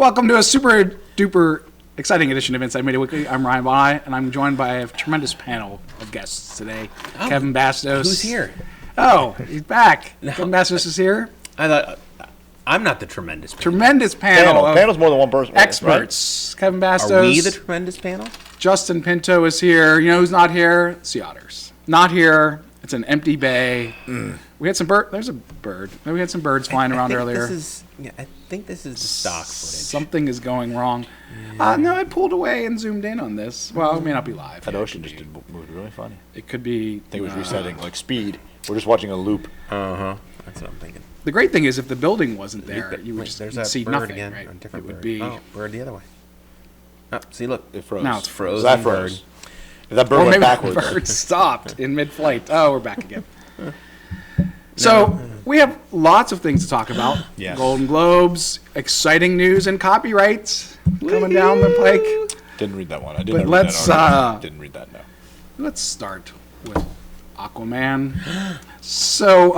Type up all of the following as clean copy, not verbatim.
Welcome to a super duper exciting edition of Inside Media Weekly. I'm Ryan Boni, and I'm joined by a tremendous panel of guests today. Kevin Bastos. Who's here? Oh, he's back. No. Kevin Bastos is here. I thought I'm not the tremendous panel. Tremendous panel. Panel's more than one person. Experts. Right? Kevin Bastos. Are we the tremendous panel? Justin Pinto is here. You know who's not here? It's the Otters. Not here. It's an empty bay. We had some bird. There's a bird. We had some birds flying around earlier. I think this is the stock footage. Something is going wrong. No, I pulled away and zoomed in on this. Well, it may not be live. That ocean just moved really funny. It could be. I think it was resetting, like speed. We're just watching a loop. That's what I'm thinking. The great thing is, if the building wasn't there, you would just see bird nothing. Again, right? A different it would bird. be. Bird the other way. Oh, see, look. It froze. Now it's frozen. That froze. If that bird Or went maybe backwards. the bird stopped in mid-flight. Oh, we're back again. So we have lots of things to talk about. Yes. Golden Globes, exciting news, and copyrights coming down the pike. Didn't read that one. I But didn't read let's, that. Didn't read that. No. Let's start with Aquaman. So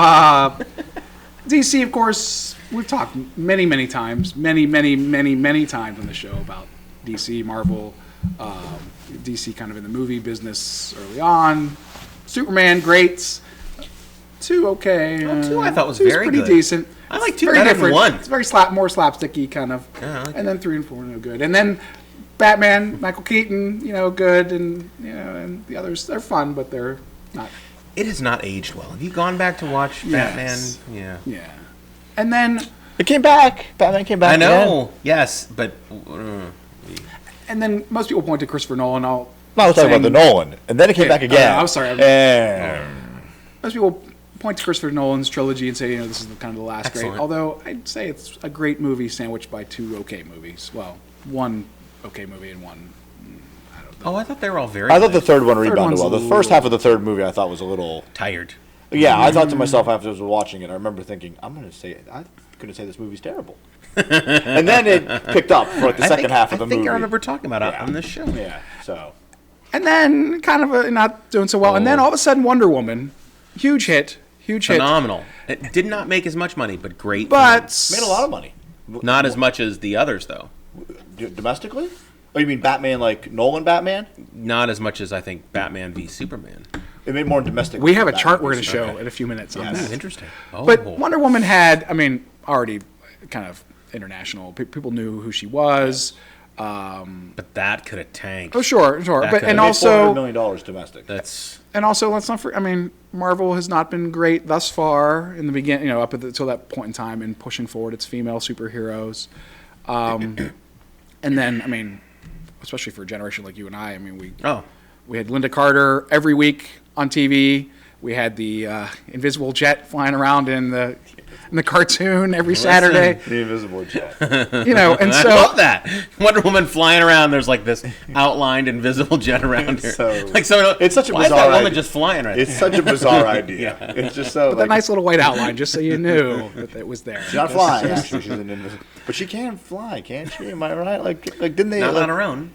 DC, of course, we've talked many times, many times on the show about DC, Marvel, DC kind of in the movie business early on. Superman, great. 2 okay. 2 I thought was two's very pretty good. decent. I like 2 very better different. than 1. It's very more slapsticky kind of. Yeah, I like and then 3 and 4 no good. And then Batman, Michael Keaton, good, and and the others they're fun, but they're not. It has not aged well. Have you gone back to watch Batman? Yeah. Yeah. And then It came back. Batman came back. I know. Again. Yes, but and then most people point to Christopher Nolan. No, I was talking about the Nolan, and then it came back again. I'm sorry. And Most people point to Christopher Nolan's trilogy and say, this is kind of the last Excellent. great. Although I'd say it's a great movie sandwiched by 2 okay movies. Well, 1 okay movie and 1. I don't know. I thought they were all very. I thought the good. third one Third rebounded one's well. a The first little- half of the third movie I thought was a little. tired. Yeah, I thought to myself after I was watching it, I remember thinking, I'm going to say this movie's terrible. And then it picked up for the second half of the movie. I think I remember talking about it on this show. Yeah, so. And then kind of not doing so well. And then all of a sudden Wonder Woman, huge hit. Phenomenal. It did not make as much money, but great. But Made a lot of money. Not as much as the others, though. Domestically? Oh, you mean Batman, like Nolan Batman? Not as much as I think Batman v Superman. It made more domestic. we have a than chart Batman we're going to v show Superman. in a few minutes on Yes. that. Interesting. Oh. But Wonder Woman had, already kind of international. People knew who she was. But that could have tanked. Oh, sure. That But could've and made $400 also, million domestic. That's let's not Marvel has not been great thus far in the beginning, up until that point in time in pushing forward its female superheroes. And then, especially for a generation like you and I, we had Linda Carter every week on TV. We had the invisible jet flying around in the cartoon every Saturday. The invisible jet. And so I love that Wonder Woman flying around. There's like this outlined invisible jet around here. It's such a why is bizarre that woman idea. just flying right It's there? such a bizarre idea. It's just so. that nice little white outline, just so you knew that it was there. She's not flying. Actually, she's an invisible. But she can fly, can't she? Am I right? Like didn't they? Not on her own.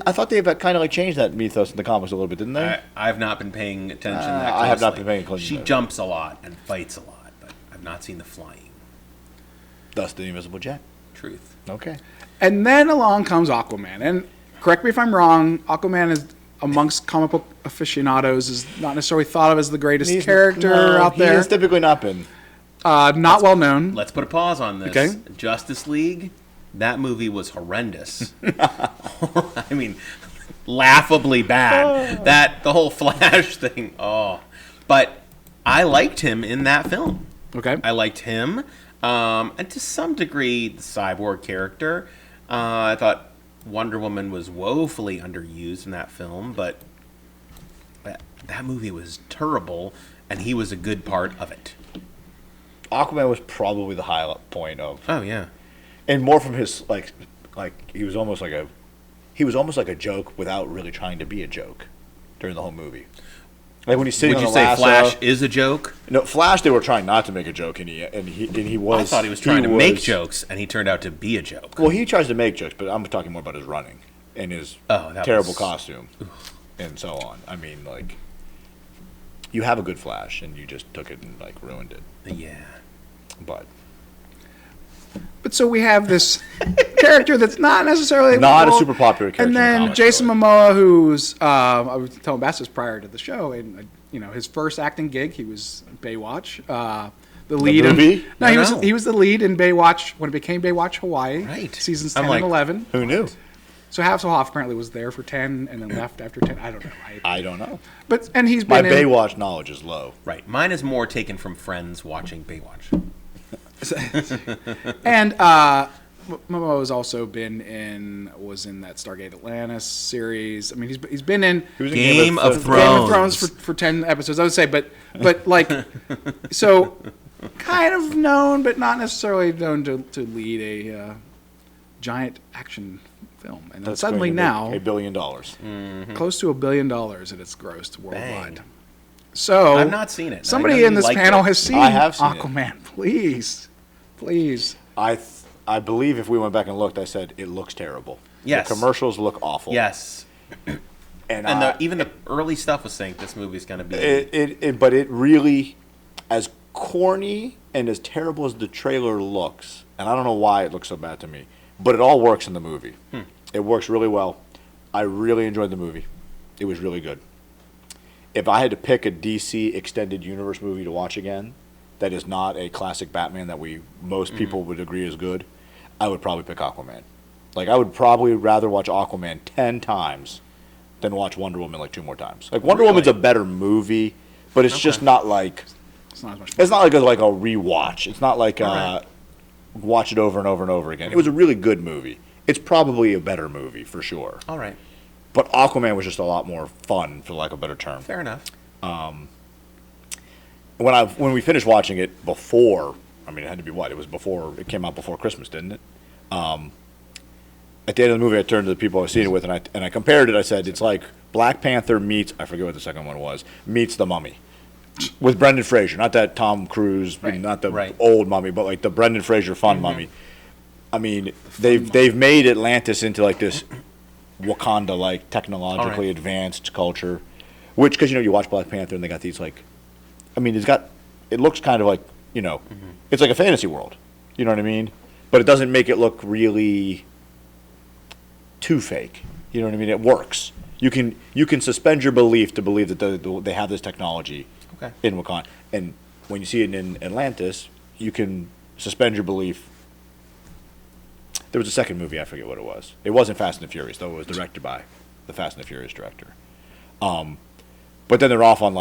I thought they've kind of changed that mythos in the comics a little bit, didn't they? I've not been paying attention that closely. I have not been paying attention. She jumps a lot and fights a lot, but I've not seen the flying. Thus, the invisible jet. Truth. Okay. And then along comes Aquaman. And correct me if I'm wrong, Aquaman is amongst comic book aficionados is not necessarily thought of as the greatest character out there. He has typically not been. Not well known. Let's put a pause on this. Okay. Justice League, that movie was horrendous. Laughably bad. The whole Flash thing. But I liked him in that film. Okay. I liked him. And to some degree, the Cyborg character. I thought Wonder Woman was woefully underused in that film, but that movie was terrible, and he was a good part of it. Aquaman was probably the highlight point of. Oh yeah. And more from his like he was almost like a joke without really trying to be a joke during the whole movie. Like when he's sitting Would on you the say lasso, Flash is a joke? No, Flash. They were trying not to make a joke, and he was. I thought he was trying to make jokes, and he turned out to be a joke. Well, he tries to make jokes, but I'm talking more about his running and his terrible costume and so on. You have a good Flash, and you just took it and ruined it. Yeah. But so we have this character that's not necessarily Not a super popular character. And in then comics, Jason really. Momoa, who's I was telling Bastos prior to the show, and his first acting gig, he was Baywatch. The lead movie? No, I know. he was the lead in Baywatch when it became Baywatch Hawaii. Right. Seasons I'm 10 and like, 11. Who knew? So Hasselhoff apparently was there for 10 and then left after 10. I don't know. I don't know. And he's My been in, Baywatch knowledge is low. Right. Mine is more taken from friends watching Baywatch. and Momoa has also was in that Stargate Atlantis series. I mean, he's been in He was in Game of Thrones. Game of Thrones for 10 episodes, I would say, but like, so kind of known, but not necessarily known to lead a giant action film. And then That's suddenly going to now, make $1 billion. close to $1 billion that it's grossed worldwide. Bang. So I've not seen it. Somebody I know in you this liked panel it. has seen I have seen it. Aquaman. Please. I believe if we went back and looked, I said it looks terrible. Yes. The commercials look awful. Yes. And Even the early stuff was saying this movie's going to be. but it really, as corny and as terrible as the trailer looks, and I don't know why it looks so bad to me, but it all works in the movie. It works really well. I really enjoyed the movie. It was really good. If I had to pick a DC extended universe movie to watch again, that is not a classic Batman that most people would agree is good, I would probably pick Aquaman. Like, I would probably rather watch Aquaman 10 times than watch Wonder Woman like 2 more times. Like, Wonder Woman's a better movie, but it's just not like It's not as much. it's not like a rewatch. It's not like Right. watch it over and over and over again. It was a really good movie. It's probably a better movie for sure. All right. But Aquaman was just a lot more fun, for lack of a better term. Fair enough. When we finished watching it before, I mean, it had to be what? It came out before Christmas, didn't it? At the end of the movie, I turned to the people I was seeing it with, and I compared it. I said, it's like Black Panther meets, I forget what the second one was, meets The Mummy. With Brendan Fraser, not that Tom Cruise, not the old Mummy, but like the Brendan Fraser fun Mummy. I mean, they've made Atlantis into like this Wakanda-like technologically advanced culture, which, because you watch Black Panther and they got these like, I mean, it looks kind of like, it's like a fantasy world, you know what I mean? But it doesn't make it look really too fake, you know what I mean? It works. You can suspend your belief to believe that they have this technology in Wakanda, and when you see it in Atlantis, you can suspend your belief. There was a second movie, I forget what it was. It wasn't Fast and the Furious, though. It was directed by the Fast and the Furious director. But then they're off on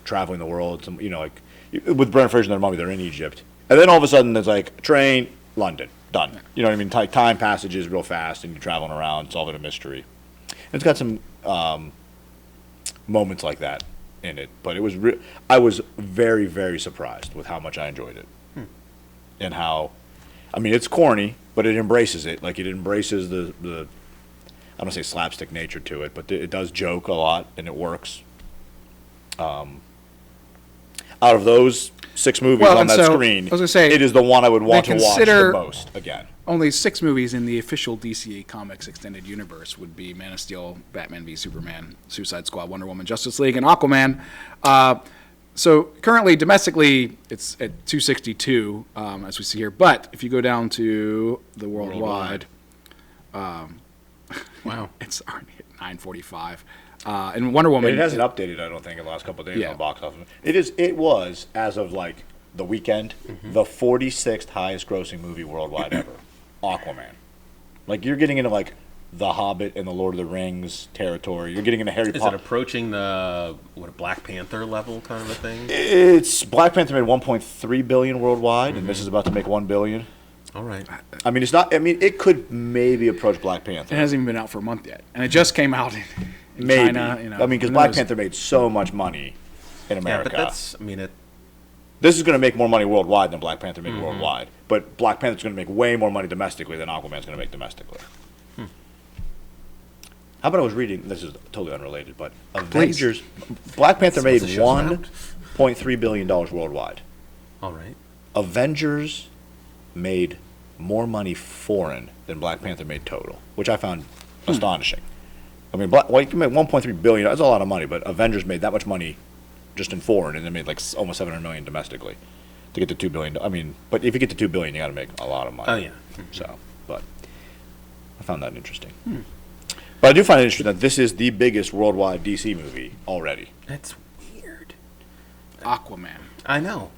traveling the world. Like with Brendan Fraser and their Mummy, they're in Egypt, and then all of a sudden it's like train, London, done. You know what I mean? Time passages real fast, and you're traveling around solving a mystery. And it's got some moments like that in it, but it was. I was very, very surprised with how much I enjoyed it, and how. I mean, it's corny, but it embraces it. Like, it embraces the I don't want to say slapstick nature to it, but it does joke a lot, and it works. Out of those 6 movies on that screen, I was gonna say, it is the one I would want to watch the consider most again. Only 6 movies in the official DCA Comics extended universe would be Man of Steel, Batman v Superman, Suicide Squad, Wonder Woman, Justice League, and Aquaman. So currently, domestically, it's at 262, as we see here. But if you go down to the worldwide, wow, it's already at 945. And Wonder Woman, And it hasn't updated, I don't think, in the last couple of days Yeah. on the box office. It was, as of like the weekend, the 46th highest grossing movie worldwide ever. Aquaman. Like, you're getting into like The Hobbit and the Lord of the Rings territory. You're getting into Harry is Potter. it approaching the Black Panther level kind of a thing? It's Black Panther made 1.3 billion worldwide, and this is about to make 1 billion. All right. I mean, it's not. I mean, it could maybe approach Black Panther. it hasn't even been out for a month yet, and it just came out in Maybe. China. I mean, because Black Panther made so much money in America. Yeah, but that's. I mean, This is going to make more money worldwide than Black Panther made worldwide. But Black Panther's going to make way more money domestically than Aquaman's going to make domestically. How about I was reading, this is totally unrelated, but Avengers, Black Panther made What's the show's about? $1.3 billion worldwide. all right. Avengers made more money foreign than Black Panther made total, which I found astonishing. I mean, you can make 1.3 billion. That's a lot of money, but Avengers made that much money just in foreign, and they made like almost 700 million domestically. to get to $2 billion. I mean, but if you get to $2 billion, you got to make a lot of money. Oh yeah. So, but I found that interesting. But I do find it interesting that this is the biggest worldwide DC movie already. That's weird. Aquaman. I know.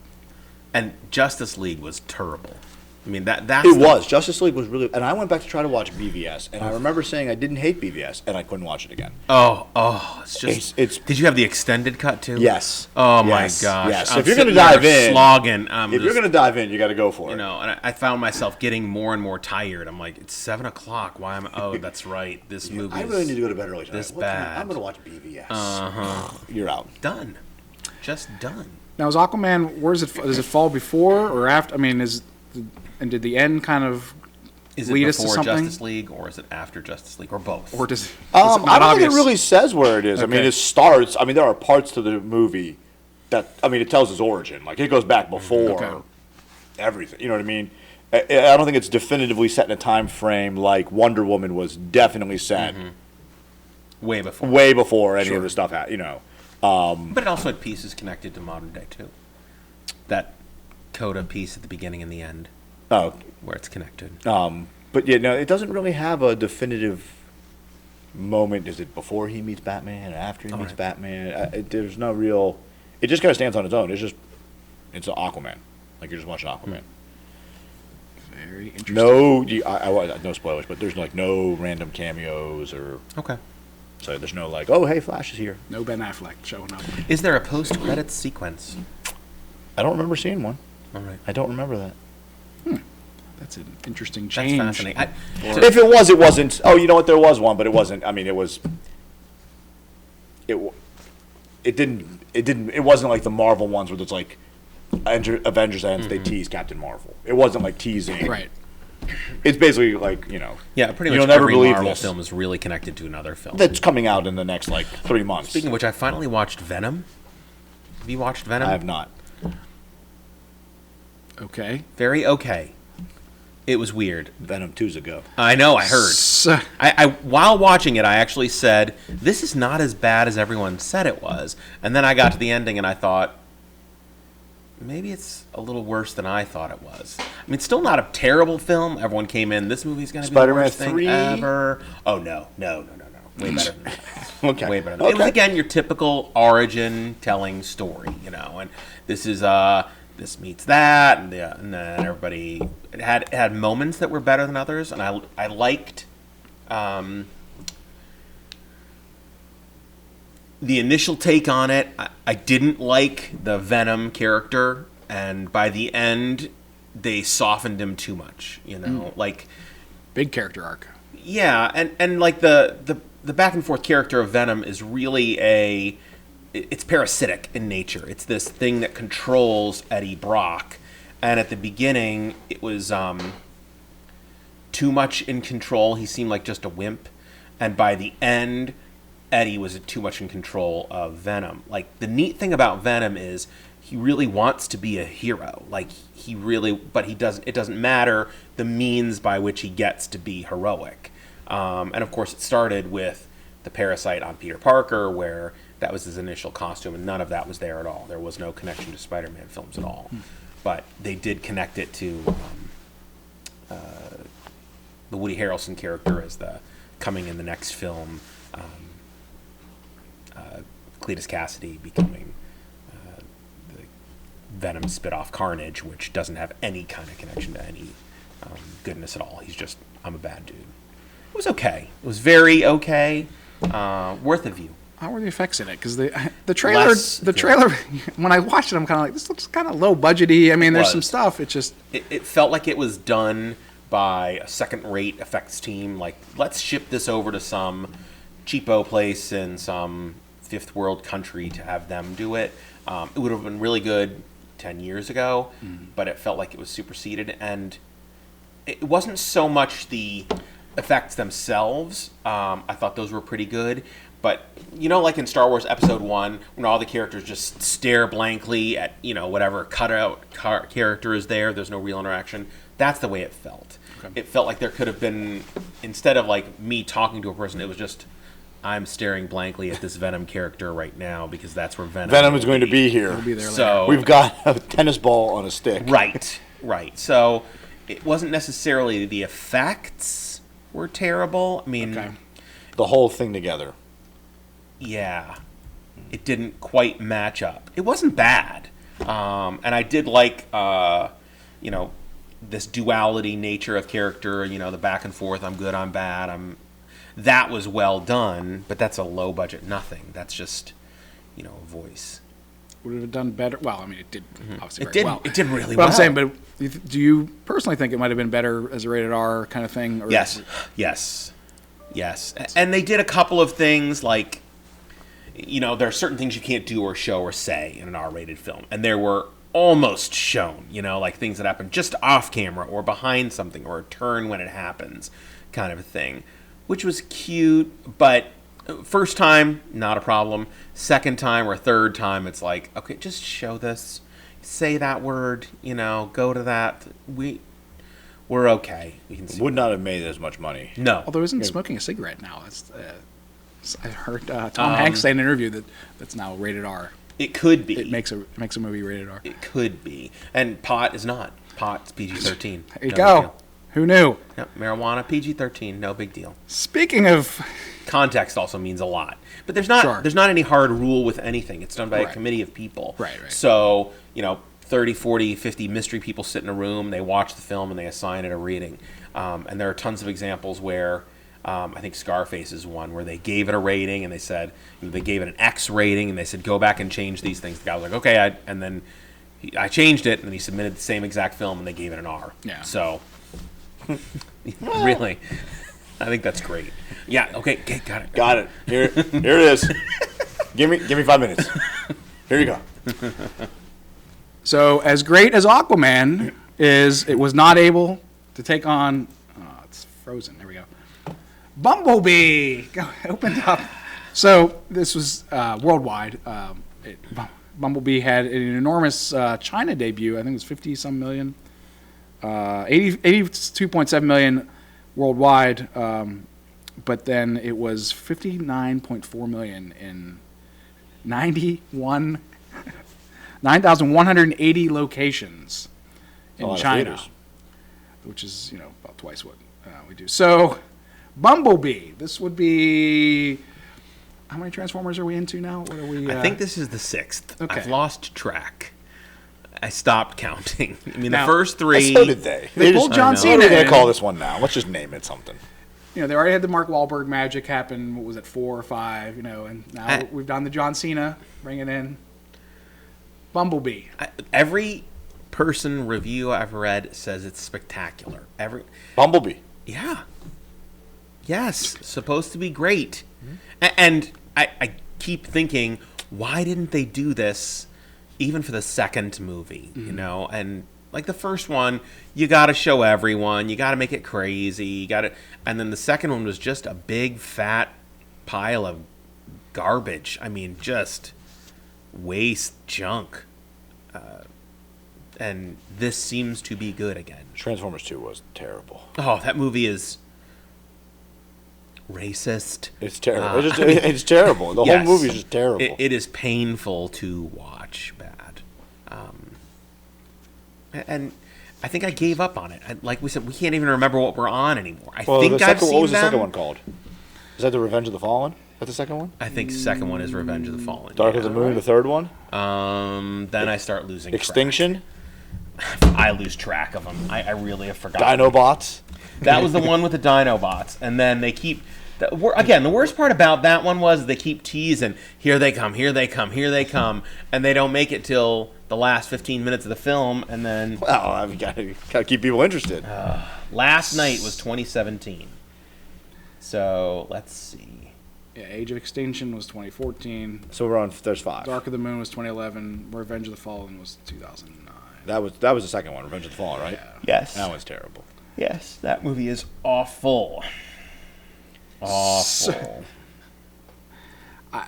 And Justice League was terrible. I mean, that's It was. Justice League was really... And I went back to try to watch BVS, and I remember saying I didn't hate BVS, and I couldn't watch it again. It's just... It's did you have the extended cut, too? Yes. Oh, Yes. my gosh. Yes. I'm If you're going to sitting there dive in... slogging. If you're going to dive in, you got to go for it. You know, and I found myself getting more and more tired. I'm like, it's 7 o'clock. Why am I... Oh, that's right. This movie I really need to go to bed early tonight. this What time? bad. I'm going to watch BVS. Uh-huh. You're out. Done. Just done. Now, is Aquaman, where does it fall before or after? I mean, and did the end kind of Is it lead us to before something? Justice League, or is it after Justice League, or both? Or does I don't think obvious? it really says where it is. I mean, Okay. it starts... I mean, there are parts to the movie that... I mean, it tells his origin. Like, it goes back before Okay. everything. You know what I mean? I don't think it's definitively set in a time frame like Wonder Woman was definitely set Way before. way before any of the stuff you know. But it also had pieces connected to modern day, too. That coda piece at the beginning and the end, Oh, where it's connected. but yeah, no, it doesn't really have a definitive moment. Is it before he meets Batman or after he meets right. Batman? There's no real... It just kind of stands on its own. It's an Aquaman. Like, you're just watching Aquaman. Very interesting. No spoilers, but there's like no random cameos or... Okay. So there's no like, oh, hey, Flash is here. No Ben Affleck showing up. Is there a post-credits sequence? I don't remember seeing one. All right. I don't remember that. That's an interesting That's change. fascinating. If it was, it wasn't. Oh, you know what? There was one, but it wasn't. I mean, it was. It didn't. It wasn't like the Marvel ones where it's like Avengers ends, they tease Captain Marvel. It wasn't like teasing. Right. It's basically like, you know. Yeah, pretty you'll much never every believe Marvel this. film is really connected to another film. That's coming out in the next like 3 months. Speaking of which, I finally watched Venom. Have you watched Venom? I have not. Okay. Very okay. It was weird. Venom 2's a go. I know, I heard. So, I while watching it, I actually said, this is not as bad as everyone said it was. And then I got to the ending and I thought, maybe it's a little worse than I thought it was. I mean, it's still not a terrible film. Everyone came in, this movie's going to be the Spider-Man worst 3? thing ever. Oh, no. Way better than that. Okay. Way better than that. It was, Okay. again, your typical origin telling story, you know. And this is, this meets that, and then everybody... It had moments that were better than others, and I liked... the initial take on it. I didn't like the Venom character, and by the end, they softened him too much. You know, like big character arc. yeah, and like the back and forth character of Venom is really it's parasitic in nature. It's this thing that controls Eddie Brock, and at the beginning, it was too much in control. He seemed like just a wimp, and by the end, Eddie was too much in control of Venom. Like, the neat thing about Venom is he really wants to be a hero. Like, but he doesn't. It doesn't matter the means by which he gets to be heroic. And of course, it started with the parasite on Peter Parker, where that was his initial costume, and none of that was there at all. There was no connection to Spider-Man films at all. But they did connect it to the Woody Harrelson character as the coming in the next film. Cletus Cassidy becoming the Venom spit-off Carnage, which doesn't have any kind of connection to any goodness at all. He's just, I'm a bad dude. It was okay. It was very okay. Worth a view. How were the effects in it? Because the trailer, when I watched it, I'm kind of like, this looks kind of low budgety. I mean, there's some stuff. It just it felt like it was done by a second-rate effects team. Like, let's ship this over to some cheapo place in some fifth world country to have them do it. It would have been really good 10 years ago, but it felt like it was superseded. And it wasn't so much the effects themselves. I thought those were pretty good. But, you know, like in Star Wars Episode 1, when all the characters just stare blankly at, you know, whatever cutout character is there, there's no real interaction. That's the way it felt. Okay. It felt like there could have been, instead of like me talking to a person, it was just I'm staring blankly at this Venom character right now because that's where Venom is going to be here. He'll be there So We've got a tennis ball on a stick. right. So it wasn't necessarily the effects were terrible. I mean, Okay. The whole thing together. yeah, it didn't quite match up. It wasn't bad, and I did like this duality nature of character. The back and forth. I'm good. I'm bad. That was well done, but that's a low budget nothing. That's just a voice. Would it have done better? Well, I mean, it did obviously It very did. well. It did really But well. I'm saying, but do you personally think it might have been better as a rated R kind of thing? Or Yes. And they did a couple of things like, there are certain things you can't do or show or say in an R-rated film, and there were almost shown, like things that happen just off camera or behind something or a turn when it happens, kind of a thing, which was cute. But first time, not a problem. Second time or third time, it's like, okay, just show this, say that word, go to that. We're okay. We can see. Would not have made as much money. No. Although isn't smoking a cigarette now? I heard Tom Hanks say in an interview that's now rated R. It could be. It makes a movie rated R. It could be. And pot is not. Pot's PG-13. There you go. Who knew? Yep, marijuana, PG-13, no big deal. Speaking of, Context also means a lot. But there's not Sure. there's not any hard rule with anything. It's done by a Right. committee of people. Right. So, 30, 40, 50 mystery people sit in a room, they watch the film, and they assign it a rating. And there are tons of examples where, I think Scarface is one, where they gave it a rating, and they said, they gave it an X rating, and they said, go back and change these things. The guy was like, okay, and then I changed it, and then he submitted the same exact film, and they gave it an R. Yeah. So, really, I think that's great. Yeah, okay, got it. Got it. Here it is. Give me 5 minutes. Here you go. so as great as Aquaman is, it was not able to take on. Oh, it's frozen. There we go. Bumblebee opened up. So this was worldwide. Bumblebee had an enormous China debut. I think it was 50-some million. 82.7 million worldwide. But then it was 59.4 million in 9,180 locations A in lot of China, theaters. which is about twice what we do. So, Bumblebee. This would be how many Transformers are we into now? What are we? I think this is the 6th. Okay. I've lost track. I stopped counting. I mean, Now- the first 3. So did they. They just- pulled John what Cena are we going in. to call this one now? Let's just name it something. they already had the Mark Wahlberg magic happen. What was it, 4 or 5? And now we've done the John Cena bringing in Bumblebee. Every person review I've read says it's spectacular. Bumblebee. Yeah. Yes, supposed to be great. And I keep thinking, why didn't they do this even for the second movie, And like the first one, you got to show everyone, you got to make it crazy, and then the second one was just a big fat pile of garbage. I mean, just waste junk. And this seems to be good again. Transformers 2 was terrible. Oh, that movie is racist. It's terrible. It's terrible. The whole Yes. movie is just terrible. It is painful to watch. Bad. And I think I gave up on it. Like we said, we can't even remember what we're on anymore. I think I've seen what was the them. second one called? Is that the Revenge of the Fallen? Is that the second one? I think second one is Revenge of the Fallen. Dark of the Moon, the third one? Then I start losing Extinction? track. I lose track of them. I really have forgotten. Dinobots? That was the one with the Dinobots, and then they keep. Again, the worst part about that one was they keep teasing, here they come, here they come, here they come, and they don't make it till the last 15 minutes of the film, and then Well, I mean, gotta keep people interested. Last Night was 2017. So, let's see. Yeah, Age of Extinction was 2014. So we're on. There's 5. Dark of the Moon was 2011. Revenge of the Fallen was 2009. That was the second one, Revenge of the Fallen, right? Yes. That one's terrible. Yes, that movie is awful. Awful. I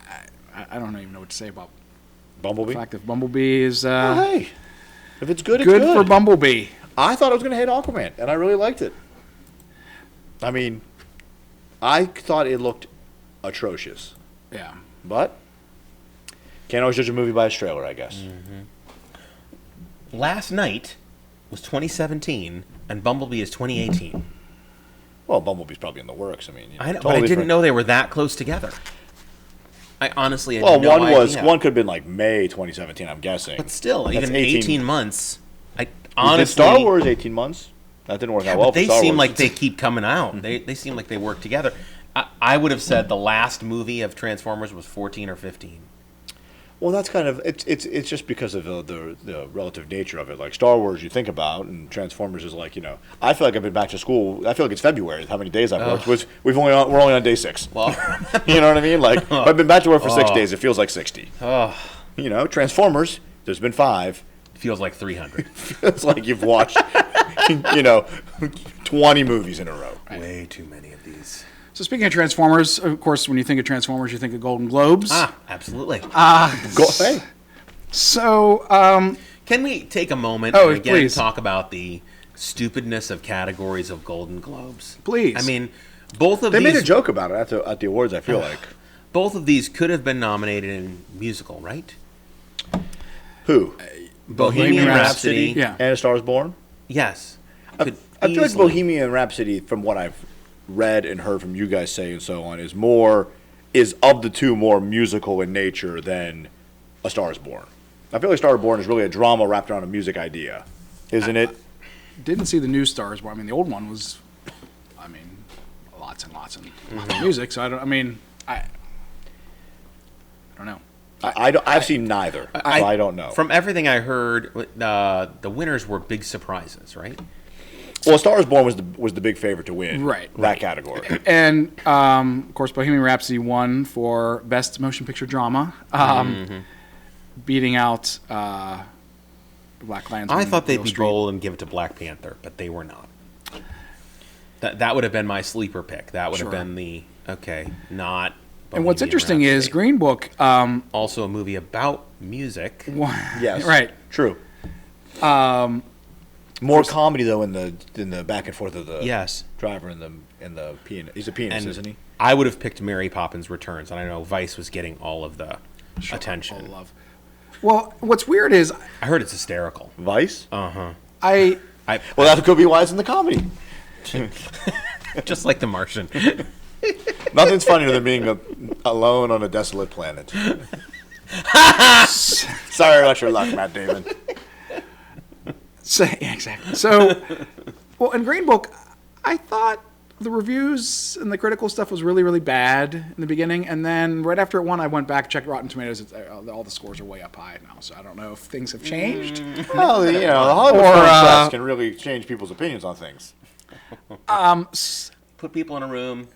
don't even know what to say about Bumblebee? the fact that Bumblebee is Oh, hey. If it's good, it's good good. for Bumblebee. I thought I was going to hate Aquaman, and I really liked it. I mean, I thought it looked atrocious. Yeah. But can't always judge a movie by its trailer, I guess. Last Night was 2017, and Bumblebee is 2018. Well, Bumblebee's probably in the works. I mean, I know, totally but I didn't different. know they were that close together. I honestly had Well, no one idea. could have been like May 2017. I'm guessing. But still, That's even 18 months. I Did honestly, Star Wars 18 months? That didn't work yeah, out well. but they for Star seem Wars. like they keep coming out. They seem like they work together. I would have said the last movie of Transformers was 14 or 15. Well, that's kind of it's just because of the relative nature of it. Like Star Wars, you think about, and Transformers is like, I feel like I've been back to school. I feel like it's February. How many days I've worked? We're only on day 6. Well, You know what I mean? Like I've been back to work for 6 days. It feels like 60. oh, Transformers. There's been 5. feels like 300. It's like you've watched 20 movies in a row. Way too many of these. So speaking of Transformers, of course, when you think of Transformers, you think of Golden Globes. Absolutely. Hey, So, Can we take a moment Oh, and again please. talk about the stupidness of categories of Golden Globes? Please. I mean, both of they these made a joke about it at the awards. I feel like both of these could have been nominated in musical, right? who? Bohemian Rhapsody. Yeah. And A Star Is Born. Yes. I Could feel like easily. Bohemian Rhapsody, from what I've read and heard from you guys say and so on, is of the two more musical in nature than A Star Is Born. I feel like Star Is Born is really a drama wrapped around a music idea, isn't it? Didn't see the new Stars. I mean, the old one was, lots and lots of music. So I don't know. I've seen neither, so I don't know. From everything I heard, the winners were big surprises, right? Well, A Star Is Born was the big favorite to win that category. And of course, Bohemian Rhapsody won for Best Motion Picture Drama, beating out Black Lions. I thought they'd be bold and give it to Black Panther, but they were not. That would have been my sleeper pick. That would have been not. And what's Bohemian interesting is Rhapsody. Green Book. Also a movie about music. Yes, Right. true. More comedy though in the back and forth of the driver and the pianist. He's a pianist, And isn't he? I would have picked Mary Poppins Returns, and I know Vice was getting all of the attention. All the love. Well, what's weird is I heard it's hysterical. Vice. I Well, that could be why it's in the comedy. Just like The Martian. Nothing's funnier than being alone on a desolate planet. Sorry about your luck, Matt Damon. So, yeah, exactly. So, well, in Green Book, I thought the reviews and the critical stuff was really, really bad in the beginning, and then right after it won, I went back, checked Rotten Tomatoes. All the scores are way up high now, so I don't know if things have changed. Well, the Hollywood press can really change people's opinions on things. Put people in a room,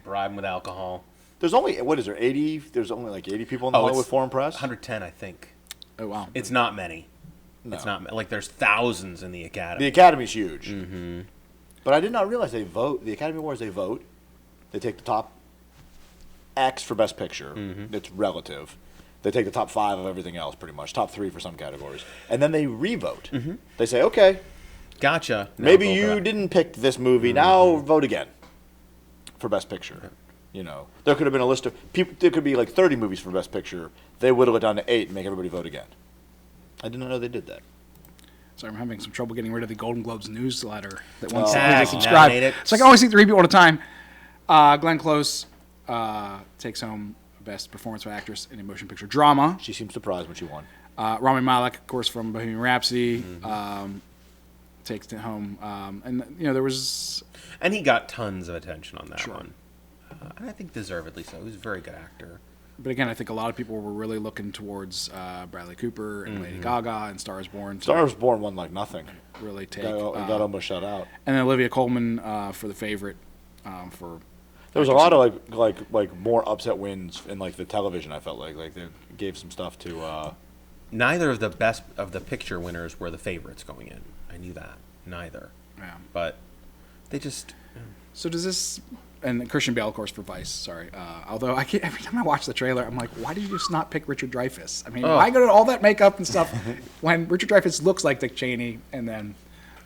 bribe them with alcohol. There's only 80? There's only like 80 people in the Hollywood it's Foreign Press. 110, I think. Oh wow, It's not many. No. It's not like there's thousands in the Academy. The Academy's huge. Mm-hmm. But I did not realize they vote. The Academy Awards, they vote. They take the top X for Best Picture. Mm-hmm. It's relative. They take the top 5 of everything else, pretty much. Top 3 for some categories. And then they re-vote. Mm-hmm. They say, okay, Gotcha. Now maybe vote for you that. didn't pick this movie. Now vote again for Best Picture. There could have been a list of people. There could be like 30 movies for Best Picture. They whittle it down to 8 and make everybody vote again. I didn't know they did that. so I'm having some trouble getting rid of the Golden Globes newsletter that Oh. wants me Ah, to subscribe. nominate it. So I can only see 3 people at a time. Glenn Close takes home Best Performance by Actress in a Motion Picture Drama. She seemed surprised when she won. Rami Malek, of course, from Bohemian Rhapsody, takes it home. And there was And he got tons of attention on that Sure. one. And I think deservedly so. He was a very good actor. But again, I think a lot of people were really looking towards Bradley Cooper and Lady Gaga and Star Is Born. Star Is Born won like nothing. Really take. Got almost shut out. And then Olivia Colman for The Favorite. For There was a lot of like more upset wins in like the television. I felt like they gave some stuff to. Neither of the best of the picture winners were the favorites going in. I knew that. Neither. yeah. But they just. So does this? And Christian Bale, of course, for Vice. Sorry. Although every time I watch the trailer, I'm like, why did you just not pick Richard Dreyfuss? I mean, why go to all that makeup and stuff when Richard Dreyfuss looks like Dick Cheney, and then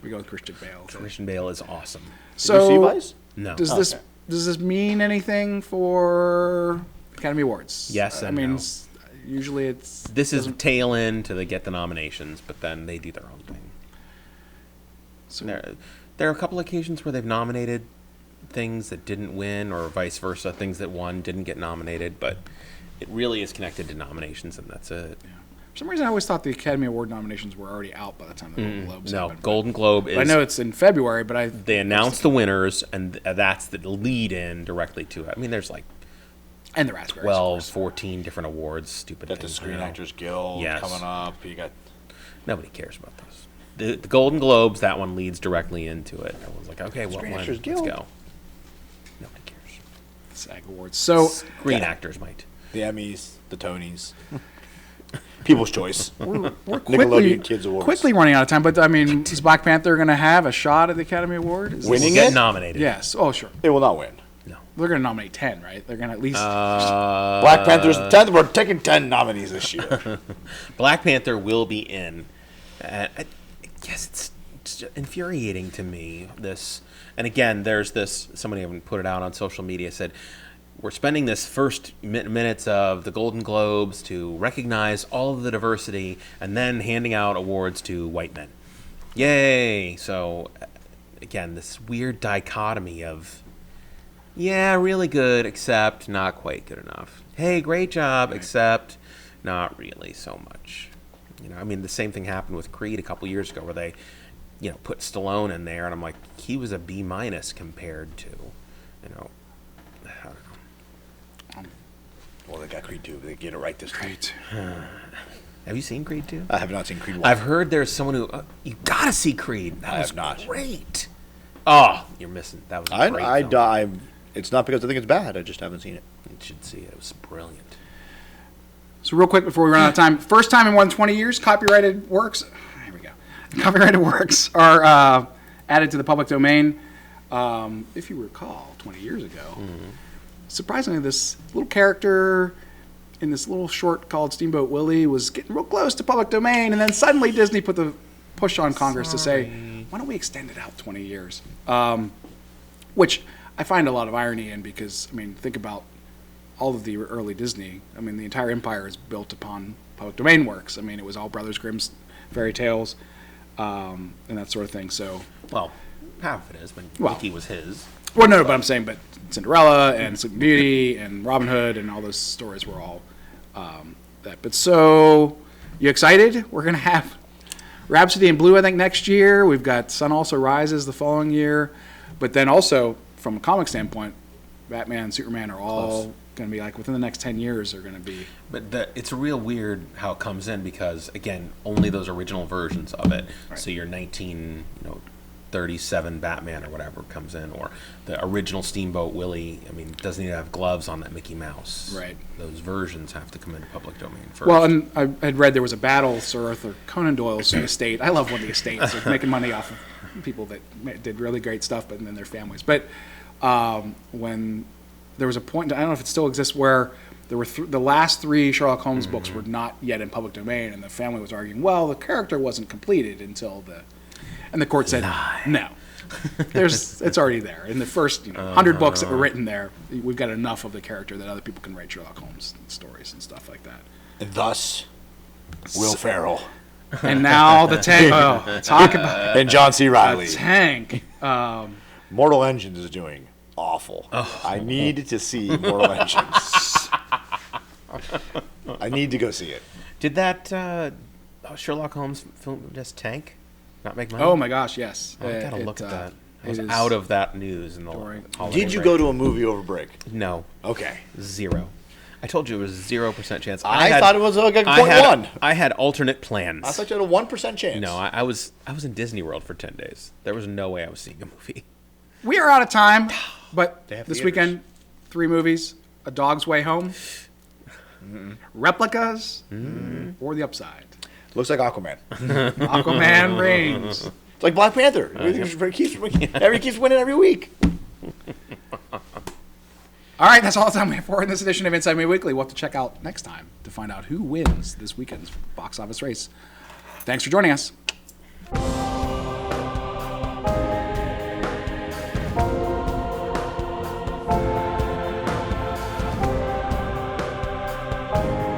we go with Christian Bale. Christian Bale is awesome. So Did you see Vice? No. Does Okay. this does this mean anything for Academy Awards? Yes and I mean, no. Usually it's... This is tail end to get the nominations, but then they do their own thing. So, There are a couple occasions where they've nominated things that didn't win, or vice versa, things that won didn't get nominated, but it really is connected to nominations, and that's it. yeah. For some reason, I always thought the Academy Award nominations were already out by the time the Golden Globes No, happened. Golden Globe is... I know it's in February, but They announce the winners, and that's the lead-in directly to it. I mean, there's like and the Raspberries, 12, 14 different awards, stupid Got the things Screen now. Actors Guild Yes. coming up. You got Nobody cares about those. The Golden Globes, that one leads directly into it. Everyone's like, okay, what Screen one? Actors Let's Guild. go. Nobody cares. SAG Awards. So Screen actors might. the Emmys, the Tonys, People's Choice, we're Nickelodeon Kids Awards. quickly running out of time. But I mean, is Black Panther going to have a shot at the Academy Award? Is Winning Get it? nominated. Yes. Oh, sure. They will not win. No. They're going to nominate 10, right? They're going to at least. Black Panther's the 10th. We're taking 10 nominees this year. Black Panther will be in. I guess it's just infuriating to me, this. And again, there's this, somebody even put it out on social media, said, we're spending this first minutes of the Golden Globes to recognize all of the diversity and then handing out awards to white men. Yay! So, again, this weird dichotomy of, yeah, really good, except not quite good enough. Hey, great job, except not really so much. You know, I mean, the same thing happened with Creed a couple years ago, where they, put Stallone in there, and I'm like, he was a B- compared to, I don't know. Well, they got Creed 2. They get it right this time. Great. Have you seen Creed 2? I have not seen Creed 1. I've heard there's someone who, you gotta see Creed. That I was have not. great. Oh, you're missing. That was a great film. It's not because I think it's bad. I just haven't seen it. You should see it. It was brilliant. So real quick before we run out of time, first time in more than 20 years, copyrighted works. Here we go. Copyrighted works are added to the public domain. If you recall, 20 years ago, surprisingly, this little character in this little short called Steamboat Willie was getting real close to public domain, and then suddenly Disney put the push on Congress to say, why don't we extend it out 20 years? Which I find a lot of irony in, because, I mean, think about all of the early Disney. I mean, the entire empire is built upon public domain works. I mean, it was all Brothers Grimm's fairy tales and that sort of thing. So, Well, half of it is, but Well- Mickey was his. well, no, but I'm saying, but Cinderella and Sleeping Beauty and Robin Hood and all those stories were all that. But so, you excited? We're going to have Rhapsody in Blue, I think, next year. We've got Sun Also Rises the following year. But then also, from a comic standpoint, Batman and Superman are all going to be like, within the next 10 years, they're going to be. But it's real weird how it comes in, because, again, only those original versions of it. Right. So your 1937 Batman or whatever comes in, or the original Steamboat Willie, I mean, doesn't even have gloves on that Mickey Mouse. Right. Those versions have to come into public domain first. Well, and I had read there was a battle, Sir Arthur Conan Doyle's estate. I love when the estates are making money off of people that did really great stuff, but then their families. But when there was a point, I don't know if it still exists, where there were the last 3 Sherlock Holmes books were not yet in public domain, and the family was arguing, well, the character wasn't completed until and the court said, no. It's already there. In the first 100 books that were written there, we've got enough of the character that other people can write Sherlock Holmes stories and stuff like that. And thus, Will Ferrell And now the tank. Oh, talk about and John C. a Reilly. tank. Mortal Engines is doing awful. I need to see Mortal Engines. I need to go see it. Did that Sherlock Holmes film just tank? Not make money? Oh my gosh, yes. I gotta look at that. I was it is out of that news in the during- holiday Did you break. go to a movie over break? No. Okay. 0. I told you it was 0% chance. I thought it was like a I had, 0.1. I had alternate plans. I thought you had a 1% chance. No, I was in Disney World for 10 days. There was no way I was seeing a movie. We are out of time, but They have this theaters. weekend, 3 movies: A Dog's Way Home, Replicas, or The Upside. Looks like Aquaman. Aquaman reigns. It's like Black Panther. Everything keeps winning every week. All right, that's all the time we have for in this edition of Inside Me Weekly. We'll have to check out next time to find out who wins this weekend's box office race. Thanks for joining us. Bye.